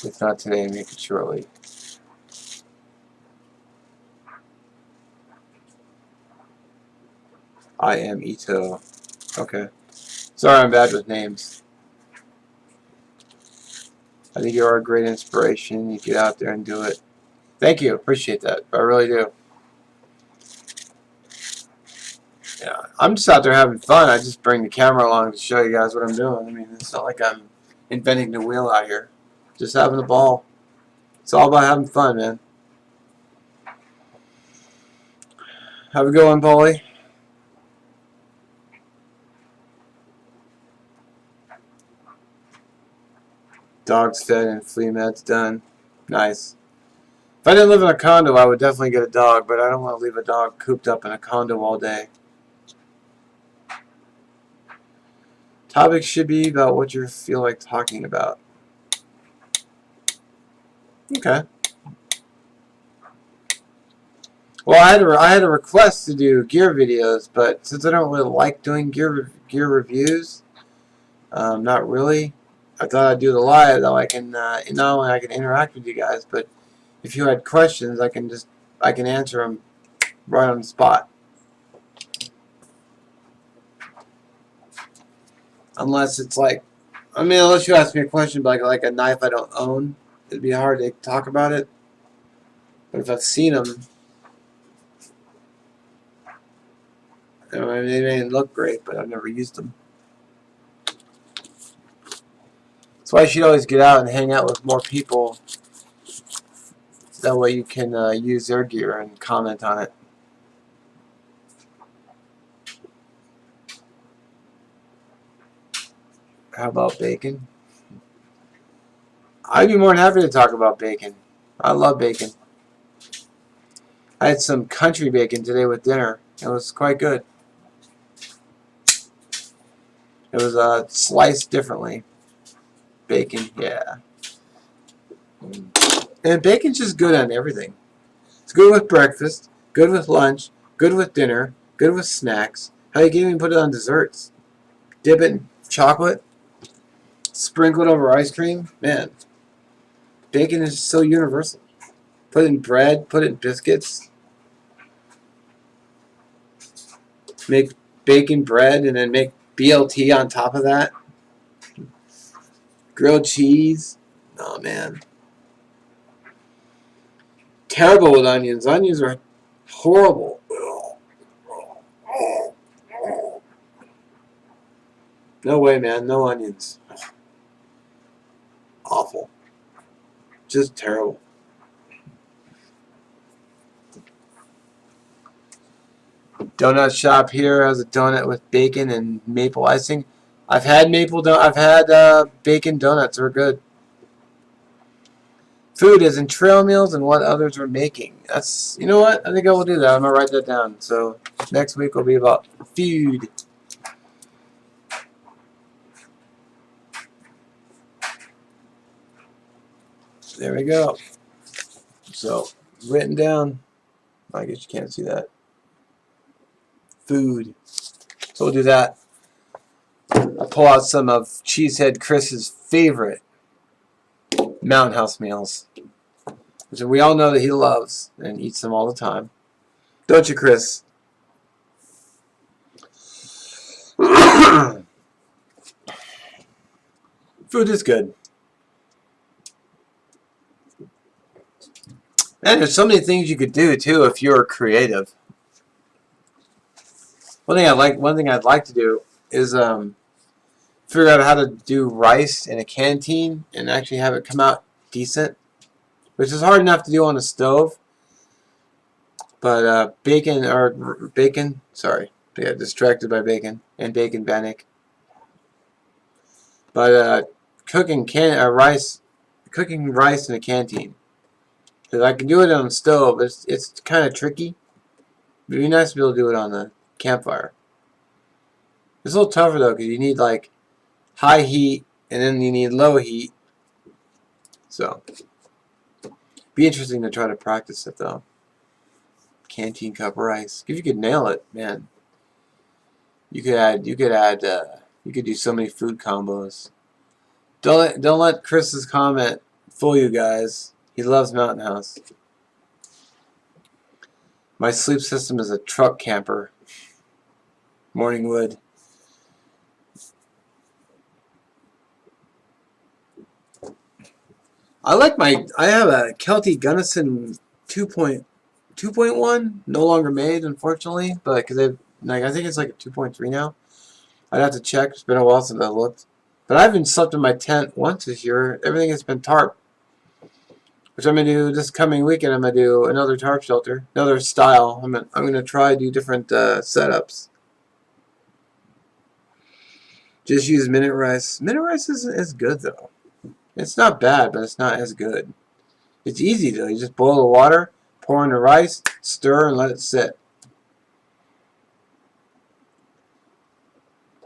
If not today, make it shortly. I am Ito. Okay. Sorry, I'm bad with names. I think you are a great inspiration. You get out there and do it. Thank you. Appreciate that. I really do. Yeah, I'm just out there having fun. I just bring the camera along to show you guys what I'm doing. I mean, it's not like I'm inventing the wheel out here. Just having a ball. It's all about having fun, man. Have a good one, Paulie. Dog's fed and flea med's done. Nice. If I didn't live in a condo, I would definitely get a dog, but I don't want to leave a dog cooped up in a condo all day. Topics should be about what you feel like talking about. Okay. Well, I had a request to do gear videos, but since I don't really like doing gear reviews, not really. I thought I'd do the live, though I can not only I can interact with you guys, but if you had questions, I can answer them right on the spot. Unless it's like, I mean, unless you ask me a question about like a knife I don't own, it'd be hard to talk about it. But if I've seen them, I mean, they may look great, but I've never used them. That's why you should always get out and hang out with more people. That way you can use their gear and comment on it. How about bacon? I'd be more than happy to talk about bacon. I love bacon. I had some country bacon today with dinner. It was quite good. It was sliced differently. Bacon, yeah. And bacon's just good on everything. It's good with breakfast, good with lunch, good with dinner, good with snacks. How you can even put it on desserts. Dip it in chocolate, sprinkle it over ice cream. Man, bacon is so universal. Put it in bread, put it in biscuits. Make bacon bread and then make BLT on top of that. Grilled cheese. Oh, man. Terrible with onions. Onions are horrible. No way, man. No onions. Awful. Just terrible. Donut shop here has a donut with bacon and maple icing. I've had bacon donuts. They're good. Food is in trail meals and what others are making. That's, you know what? I think I will do that. I'm gonna write that down. So next week will be about food. There we go. So written down. I guess you can't see that. Food. So we'll do that. I'll pull out some of Cheesehead Chris's favorite Mountain House meals, which we all know that he loves and eats them all the time. Don't you, Chris? Food is good. And there's so many things you could do too if you're creative. One thing I'd like to do is figure out how to do rice in a canteen and actually have it come out decent, which is hard enough to do on a stove. But bacon. Sorry, I got distracted by bacon and bacon bannock. But cooking rice in a canteen. Cause I can do it on the stove. It's kind of tricky. It'd be nice to be able to do it on the campfire. It's a little tougher though, because you need like high heat and then you need low heat. So, be interesting to try to practice it though. Canteen cup rice. If you could nail it, man, you could do so many food combos. Don't let Chris's comment fool you guys. He loves Mountain House. My sleep system is a truck camper. Morning wood. I have a Kelty Gunnison 2.1, no longer made, unfortunately, but because I think it's like a 2.3 now. I'd have to check. It's been a while since I looked. But I haven't slept in my tent once this year. Everything has been tarp, which I'm gonna do this coming weekend. I'm gonna do another tarp shelter, another style. I'm gonna try to do different setups. Just use minute rice. Minute rice is good though. It's not bad, but it's not as good. It's easy though. You just boil the water, pour in the rice, stir, and let it sit.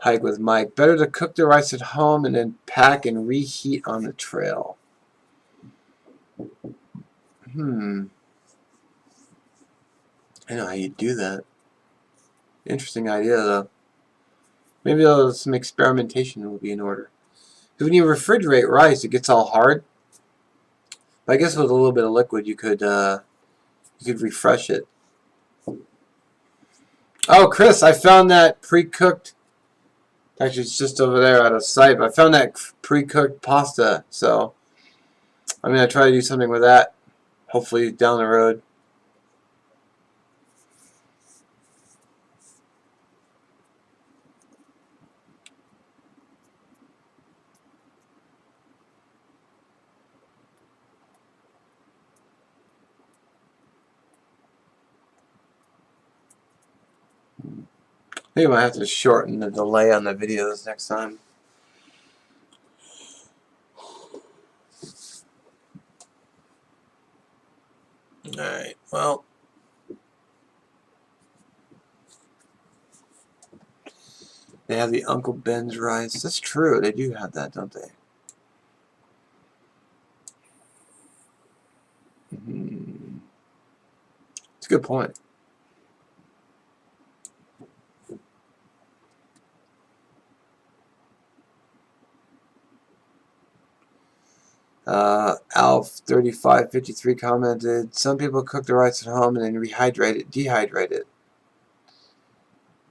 Hike with Mike. Better to cook the rice at home and then pack and reheat on the trail. I know how you do that. Interesting idea though. Maybe some experimentation will be in order. Because when you refrigerate rice, it gets all hard. But I guess with a little bit of liquid, you could refresh it. Oh, Chris, I found that pre-cooked. Actually, it's just over there out of sight. But I found that pre-cooked pasta, so I'm gonna try to do something with that. Hopefully down the road. I think I might have to shorten the delay on the videos next time. Alright, well. They have the Uncle Ben's rice. That's true. They do have that, don't they? It's a good point. Alf3553 commented, some people cook the rice at home and then dehydrate it.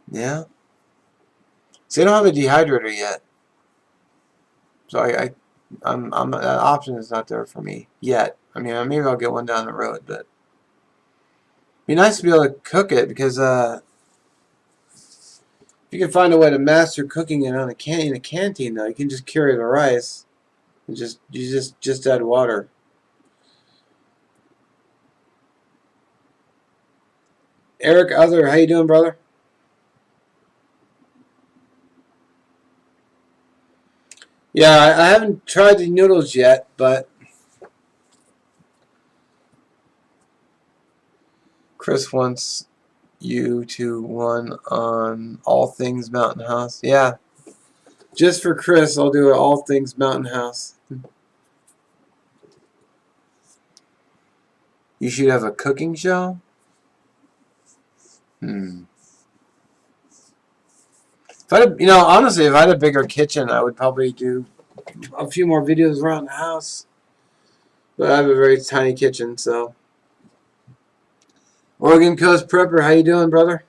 Yeah? See, I don't have a dehydrator yet. So that option is not there for me yet. I mean, maybe I'll get one down the road, but it'd be nice to be able to cook it because if you can find a way to master cooking it in a canteen, though, you can just carry the rice and just add water. Eric Other, how you doing, brother? Yeah, I haven't tried the noodles yet, but Chris wants you to one on All Things Mountain House. Yeah, just for Chris, I'll do it All Things Mountain House. You should have a cooking show? If I had, honestly, if I had a bigger kitchen, I would probably do a few more videos around the house. But I have a very tiny kitchen, so. Oregon Coast Prepper, how you doing, brother?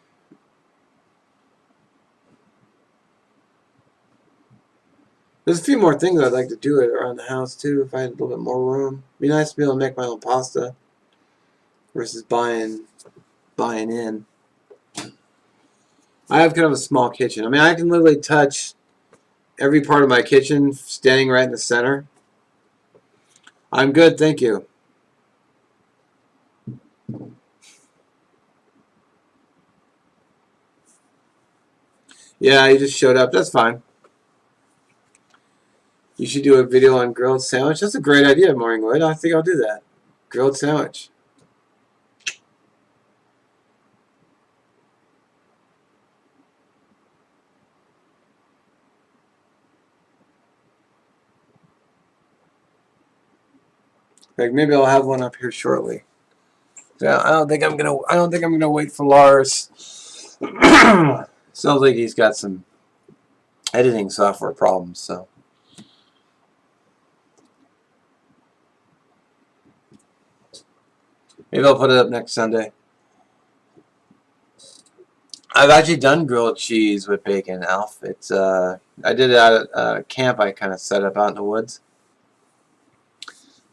There's a few more things I'd like to do around the house, too, if I had a little bit more room. It'd be nice to be able to make my own pasta versus buying in. I have kind of a small kitchen. I mean, I can literally touch every part of my kitchen standing right in the center. I'm good, thank you. Yeah, you just showed up. That's fine. You should do a video on grilled sandwich. That's a great idea, Morningwood. I think I'll do that. Grilled sandwich. Like maybe I'll have one up here shortly. Yeah, I don't think I'm gonna wait for Lars. Sounds like he's got some editing software problems, so. Maybe I'll put it up next Sunday. I've actually done grilled cheese with bacon, Alf. It's I did it at a camp I kind of set up out in the woods.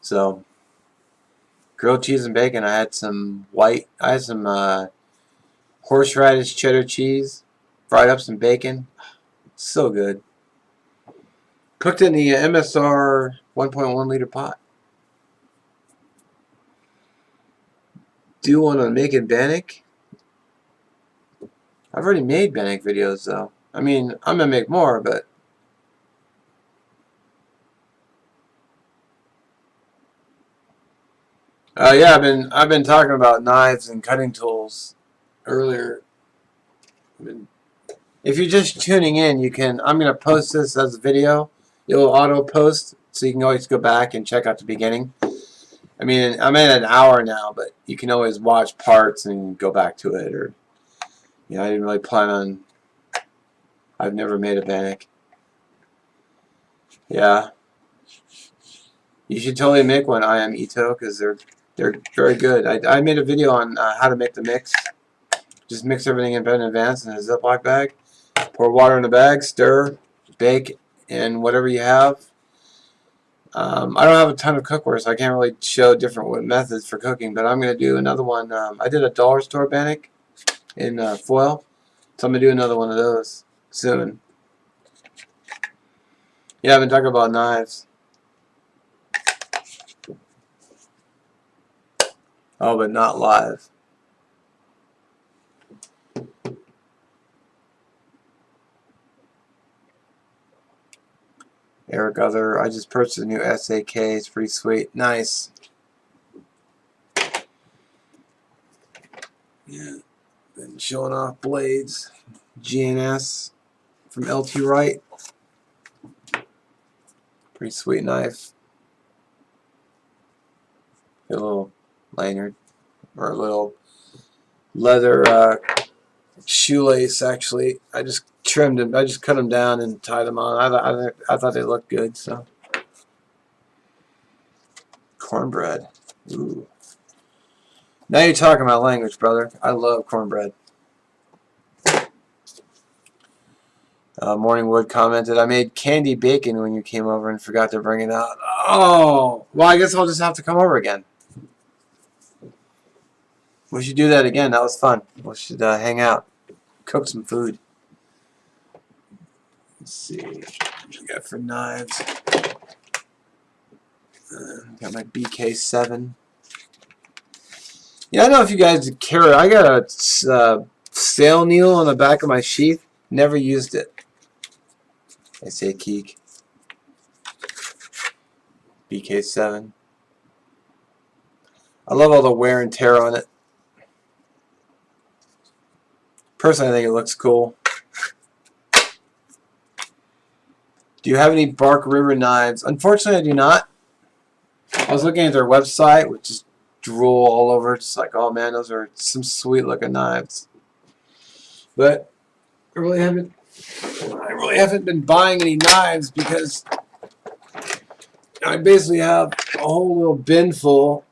So grilled cheese and bacon. I had some horseradish cheddar cheese, fried up some bacon. So good. Cooked in the MSR 1.1 liter pot. Do you want to make it Bannock? I've already made Bannock videos though. I mean, I'm gonna make more, but yeah, I've been talking about knives and cutting tools earlier. If you're just tuning in, you can. I'm gonna post this as a video. It'll auto post, so you can always go back and check out the beginning. I mean, I'm at an hour now, but you can always watch parts and go back to it. Or, you know, I didn't really plan on. I've never made a Bannock. Yeah, you should totally make one. I am Ito, because they're very good. I made a video on how to make the mix. Just mix everything in advance in a Ziploc bag. Pour water in the bag, stir, bake, and whatever you have. I don't have a ton of cookware, so I can't really show different methods for cooking, but I'm going to do another one. I did a dollar store Bannock in foil, so I'm going to do another one of those soon. Yeah, I've been talking about knives. Oh, but not live. Eric Other, I just purchased a new SAK. It's pretty sweet. Nice. Yeah, been showing off blades. GNS from LT Wright. Pretty sweet knife. A little lanyard, or a little leather shoelace. Actually, I just trimmed them. I just cut them down and tied them on. I thought they looked good. So cornbread. Ooh. Now you're talking my language, brother. I love cornbread. Morningwood commented, I made candy bacon when you came over and forgot to bring it out. Oh, well, I guess I'll just have to come over again. We should do that again. That was fun. We should hang out, cook some food. Let's see what we got for knives. Got my BK7. Yeah, I don't know if you guys care. I got a sail needle on the back of my sheath. Never used it. I say Keek. BK7. I love all the wear and tear on it. Personally, I think it looks cool. Do you have any Bark River knives? Unfortunately, I do not. I was looking at their website, which is drool all over. Just like, oh man, those are some sweet looking knives. But I really haven't been buying any knives because I basically have a whole little bin full.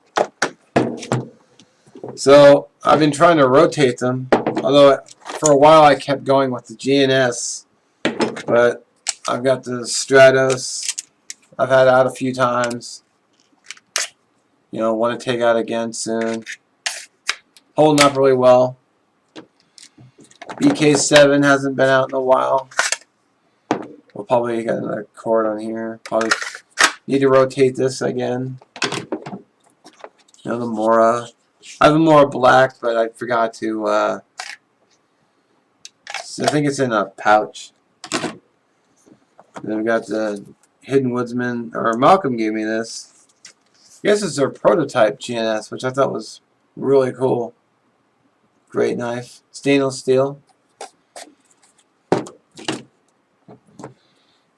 So I've been trying to rotate them. Although for a while I kept going with the GNS, but I've got the Stratos. I've had out a few times. You know, want to take out again soon. Holding up really well. BK7 hasn't been out in a while. We'll probably get another cord on here. Probably need to rotate this again. You know, the Mora. I have a Mora Black, but I forgot to. I think it's in a pouch. Then we got the Hidden Woodsman, or Malcolm gave me this. I guess it's their prototype GNS, which I thought was really cool. Great knife. Stainless steel.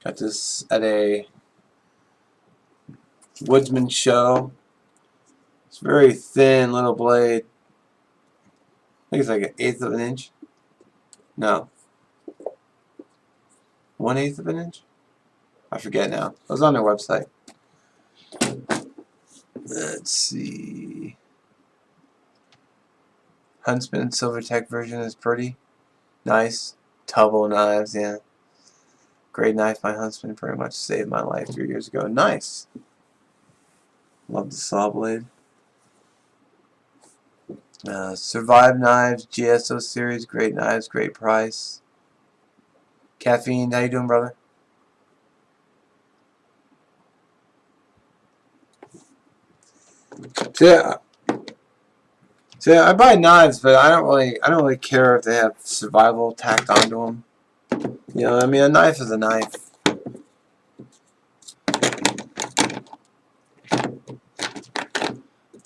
Got this at a Woodsman show. It's a very thin little blade. I think it's like 1/8 of an inch. No. 1/8 of an inch? I forget now. It was on their website. Let's see. Huntsman Silvertech version is pretty nice. Tubbo knives, yeah. Great knife. My Huntsman pretty much saved my life 3 years ago. Nice. Love the saw blade. Survive knives, GSO series, great knives, great price. Caffeine, how you doing, brother? So yeah, I buy knives, but I don't really care if they have survival tacked onto them. You know, I mean, a knife is a knife.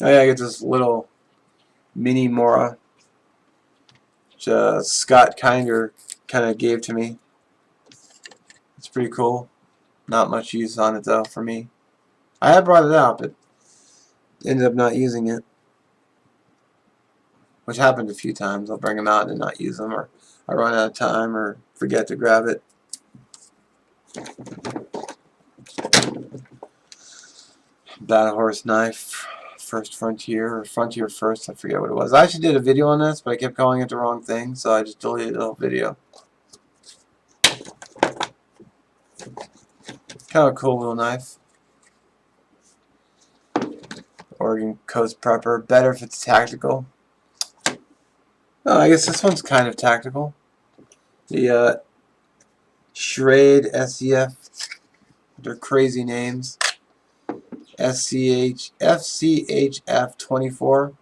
Oh yeah, I get this little mini Mora, which Scott Kinder kind of gave to me. It's pretty cool. Not much use on it though for me. I had brought it out, but ended up not using it, which happened a few times. I'll bring them out and not use them, or I run out of time, or forget to grab it. Battle Horse knife, First Frontier, or Frontier First, I forget what it was. I actually did a video on this, but I kept calling it the wrong thing, so I just deleted the whole video. Kind of a cool little knife. Oregon Coast Prepper, better if it's tactical. Oh, I guess this one's kind of tactical. The Schrade SEF, their crazy names. FCHF 24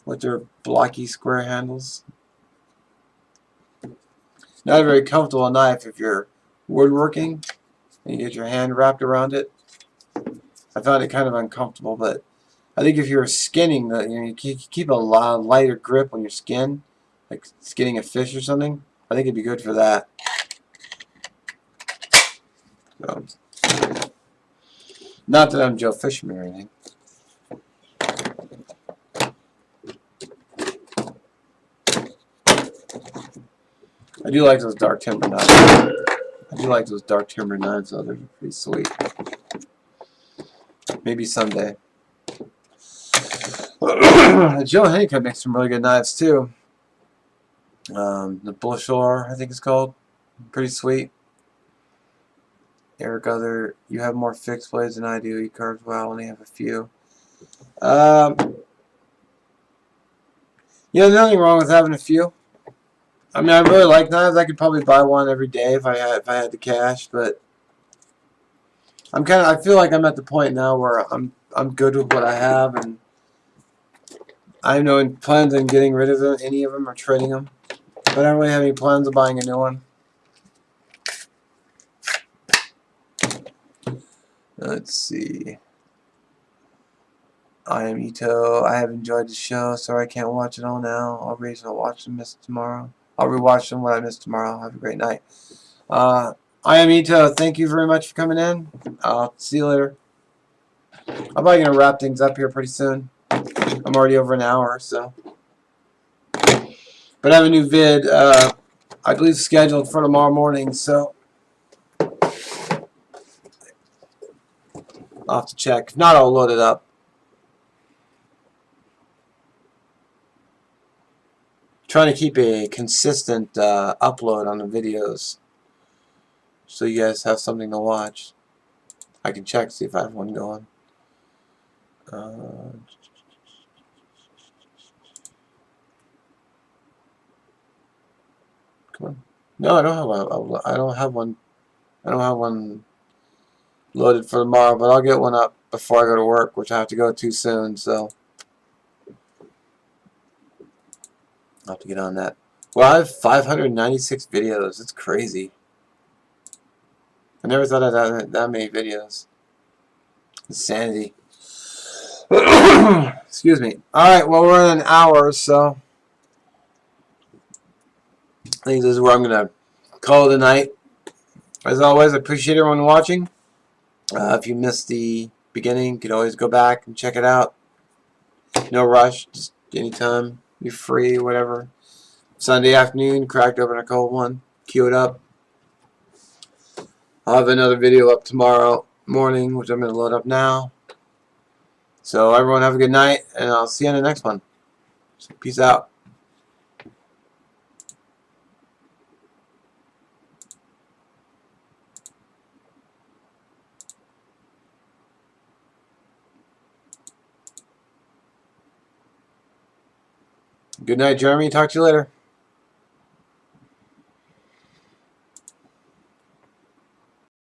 with their blocky square handles. Not a very comfortable knife if you're woodworking and you get your hand wrapped around it. I found it kind of uncomfortable, but I think if you're skinning, you keep a lighter grip on your skin, like skinning a fish or something. I think it'd be good for that. So, not that I'm Joe Fisherman or anything. I do like those dark timber knives. I do like those dark timber knives, though. They're pretty sweet. Maybe someday. Joe Hancock makes some really good knives, too. The Bushore, I think it's called. Pretty sweet. Eric Other, you have more fixed blades than I do. You Carbs, well, I only have a few. Yeah, there's nothing wrong with having a few. I mean, I really like knives. I could probably buy one every day if I had the cash, but I feel like I'm at the point now where I'm good with what I have, and I have no plans on getting rid of any of them or trading them. But I don't really have any plans of buying a new one. Let's see. I am Ito. I have enjoyed the show. Sorry I can't watch it all now. I'll watch them miss tomorrow. I'll rewatch them what I missed tomorrow. Have a great night. I am Ito. Thank you very much for coming in. I'll see you later. I'm probably going to wrap things up here pretty soon. I'm already over an hour, so. But I have a new vid, I believe, scheduled for tomorrow morning, so I'll have to check. If not, I'll load it up. Trying to keep a consistent upload on the videos so you guys have something to watch. I can check, see if I have one going. Come on. No, I don't have I don't have one. I don't have one loaded for tomorrow, but I'll get one up before I go to work, which I have to go to soon, so I'll have to get on that. Well, I have 596 videos. It's crazy. I never thought I'd have that many videos. Insanity. Excuse me. Alright, well, we're in an hour, so I think this is where I'm going to call it a night. As always, I appreciate everyone watching. If you missed the beginning, you can always go back and check it out. No rush, just anytime you're free, whatever. Sunday afternoon, cracked open a cold one, queued up. I'll have another video up tomorrow morning, which I'm going to load up now. So everyone have a good night, and I'll see you in the next one. So peace out. Good night, Jeremy. Talk to you later.